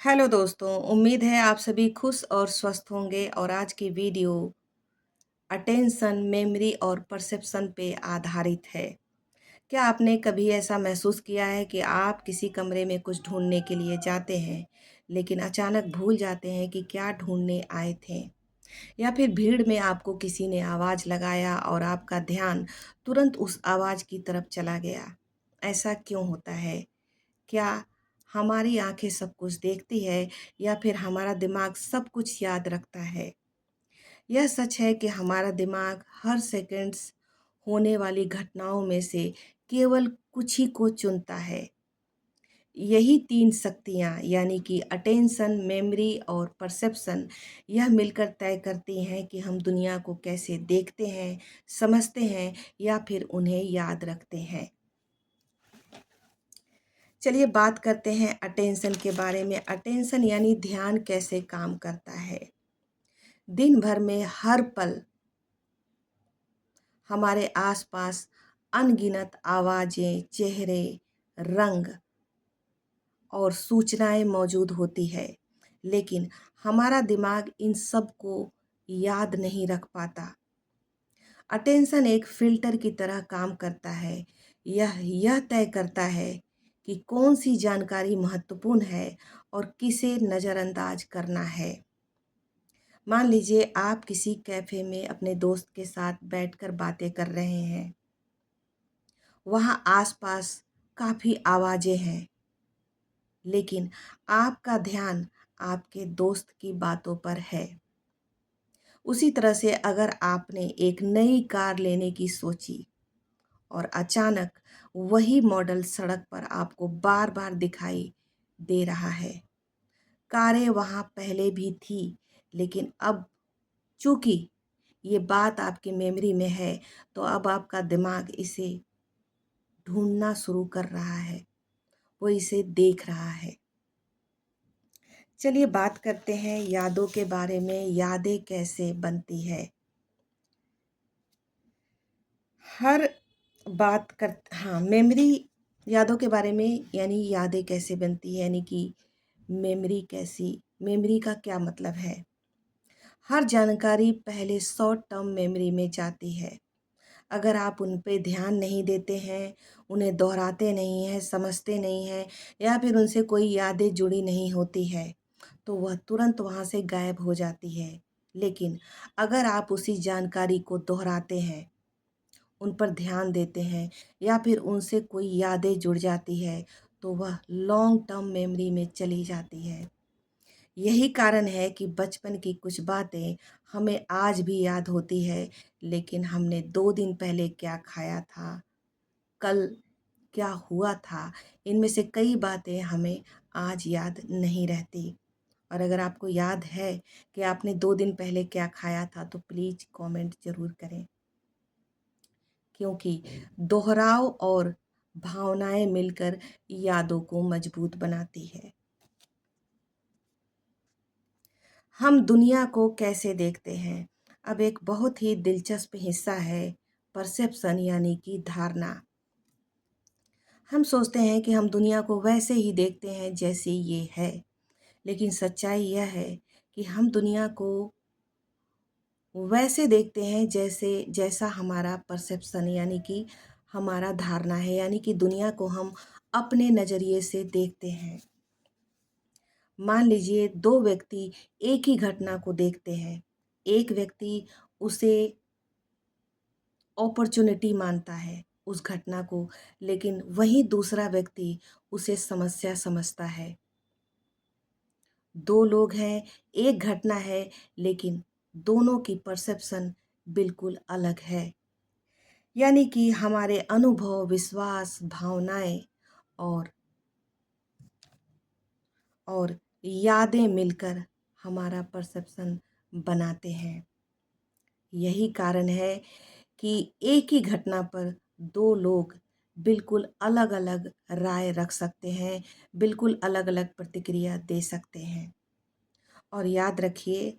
Hello दोस्तों, उम्मीद है आप सभी खुश और स्वस्थ होंगे और आज की वीडियो अटेंशन, मेमोरी और परसेप्शन पे आधारित है। क्या आपने कभी ऐसा महसूस किया है कि आप किसी कमरे में कुछ ढूँढने के लिए जाते हैं, लेकिन अचानक भूल जाते हैं कि क्या ढूँढने आए थे? या फिर भीड़ में आपको किसी ने आवाज़ लगाया और आपका ध्यान तुरंत उस आवाज़ की तरफ चला गया? ऐसा क्यों होता है? क्या हमारी आँखें सब कुछ देखती है या फिर हमारा दिमाग सब कुछ याद रखता है? यह सच है कि हमारा दिमाग हर सेकंड्स होने वाली घटनाओं में से केवल कुछ ही को चुनता है। यही 3 शक्तियाँ यानी कि अटेंशन, मेमोरी और परसेप्शन यह मिलकर तय करती हैं कि हम दुनिया को कैसे देखते हैं, समझते हैं या फिर उन्हें याद रखते हैं। चलिए बात करते हैं अटेंशन के बारे में। अटेंशन यानी ध्यान कैसे काम करता है। दिन भर में हर पल हमारे आसपास अनगिनत आवाज़ें, चेहरे, रंग और सूचनाएं मौजूद होती है, लेकिन हमारा दिमाग इन सब को याद नहीं रख पाता। अटेंशन एक फ़िल्टर की तरह काम करता है। यह तय करता है कि कौन-सी जानकारी महत्वपूर्ण है और किसे नज़रअंदाज करना है। मान लीजिए आप किसी कैफ़े में अपने दोस्त के साथ बैठकर बातें कर रहे हैं। वहाँ आस-पास काफ़ी आवाज़ें हैं, लेकिन आपका ध्यान आपके दोस्त की बातों पर है। उसी तरह से अगर आपने एक नई कार लेने की सोची और अचानक वही मॉडल सड़क पर आपको बार-बार दिखाई दे रहा है। कारें वहाँ पहले भी थी, लेकिन अब चूँकि ये बात आपकी मेमोरी में है, तो अब आपका दिमाग इसे ढूँढना शुरू कर रहा है, वो इसे देख रहा है। चलिए बात करते हैं यादों के बारे में, यादें कैसे बनती है। हर बात कर हाँ, मेमोरी यादों के बारे में यानी यादें कैसे बनती है यानी कि मेमोरी का क्या मतलब है? हर जानकारी पहले शॉर्ट टर्म मेमोरी में जाती है। अगर आप उन पे ध्यान नहीं देते हैं, उन्हें दोहराते नहीं हैं, समझते नहीं हैं या फिर उनसे कोई यादें जुड़ी नहीं होती है, तो वह तुरंत वहाँ से गायब हो जाती है। लेकिन अगर आप उसी जानकारी को दोहराते हैं, उन पर ध्यान देते हैं या फिर उनसे कोई यादें जुड़ जाती है, तो वह लॉन्ग टर्म मेमोरी में चली जाती है। यही कारण है कि बचपन की कुछ बातें हमें आज भी याद होती है, लेकिन हमने 2 दिन पहले क्या खाया था, कल क्या हुआ था, इनमें से कई बातें हमें आज याद नहीं रहती। और अगर आपको याद है कि आपने 2 दिन पहले क्या खाया था, तो प्लीज़ कमेंट ज़रूर करें। क्योंकि दोहराव और भावनाएँ मिलकर यादों को मजबूत बनाती है। हम दुनिया को कैसे देखते हैं? अब एक बहुत ही दिलचस्प हिस्सा है परसेप्शन यानी कि धारणा। हम सोचते हैं कि हम दुनिया को वैसे ही देखते हैं जैसी ये है, लेकिन सच्चाई यह है कि हम दुनिया को वैसे देखते हैं जैसा हमारा परसेप्शन यानी कि हमारा धारणा है, यानी कि दुनिया को हम अपने नज़रिए से देखते हैं। मान लीजिए 2 व्यक्ति एक ही घटना को देखते हैं। एक व्यक्ति उसे अपॉर्च्युनिटी मानता है उस घटना को, लेकिन वहीं दूसरा व्यक्ति उसे समस्या समझता है। 2 लोग हैं, एक घटना है, लेकिन दोनों की परसेप्शन बिल्कुल अलग है। यानी कि हमारे अनुभव, विश्वास, भावनाएँ और और यादें मिलकर हमारा परसेप्शन बनाते हैं। यही कारण है कि एक ही घटना पर 2 लोग बिल्कुल अलग-अलग राय रख सकते हैं, बिल्कुल अलग-अलग प्रतिक्रिया दे सकते हैं। और याद रखिए,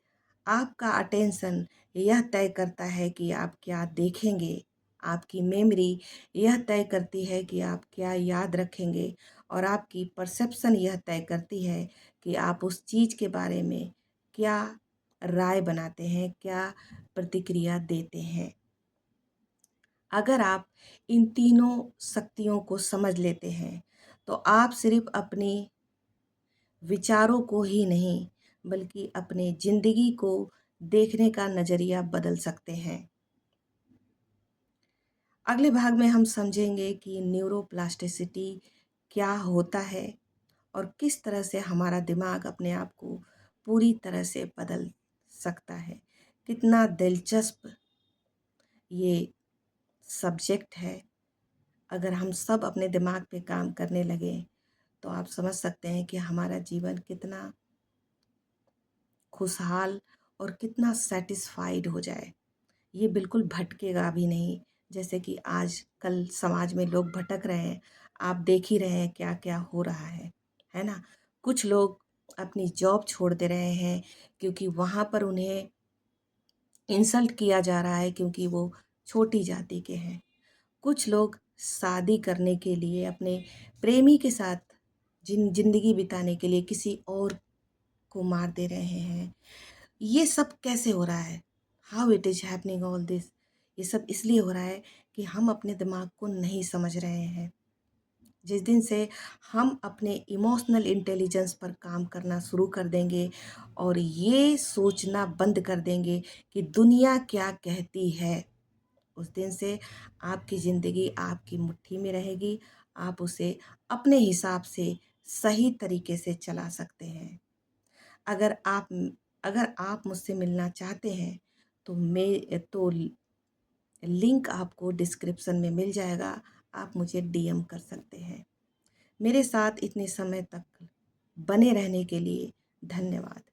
आपका अटेंशन यह तय करता है कि आप क्या देखेंगे, आपकी मेमोरी यह तय करती है कि आप क्या याद रखेंगे और आपकी परसेप्शन यह तय करती है कि आप उस चीज़ के बारे में क्या राय बनाते हैं, क्या प्रतिक्रिया देते हैं। अगर आप इन तीनों शक्तियों को समझ लेते हैं, तो आप सिर्फ़ अपनी विचारों को ही नहीं, बल्कि अपने ज़िंदगी को देखने का नज़रिया बदल सकते हैं। अगले भाग में हम समझेंगे कि न्यूरोप्लास्टिसिटी क्या होता है और किस तरह से हमारा दिमाग अपने आप को पूरी तरह से बदल सकता है। कितना दिलचस्प ये सब्जेक्ट है। अगर हम सब अपने दिमाग पे काम करने लगें, तो आप समझ सकते हैं कि हमारा जीवन कितना खुशहाल और कितना सैटिस्फाइड हो जाए। ये बिल्कुल भटकेगा भी नहीं, जैसे कि आजकल समाज में लोग भटक रहे हैं। आप देख ही रहे हैं क्या-क्या हो रहा है ना? कुछ लोग अपनी जॉब छोड़ दे रहे हैं क्योंकि वहाँ पर उन्हें इंसल्ट किया जा रहा है क्योंकि वो छोटी जाति के हैं। कुछ लोग शादी करने के लिए अपने प्रेमी के साथ ज़िंदगी बिताने के लिए किसी और को मार दे रहे हैं। ये सब कैसे हो रहा है? How it is happening all this? ये सब इसलिए हो रहा है कि हम अपने दिमाग को नहीं समझ रहे हैं। जिस दिन से हम अपने इमोशनल इंटेलिजेंस पर काम करना शुरू कर देंगे और ये सोचना बंद कर देंगे कि दुनिया क्या कहती है, उस दिन से आपकी ज़िंदगी आपकी मुट्ठी में रहेगी। आप उसे अपने हिसाब से सही तरीके से चला सकते हैं। अगर आप अगर आप मुझसे मिलना चाहते हैं, तो लिंक आपको डिस्क्रिप्शन में मिल जाएगा। आप मुझे डीएम कर सकते हैं। मेरे साथ इतने समय तक बने रहने के लिए धन्यवाद।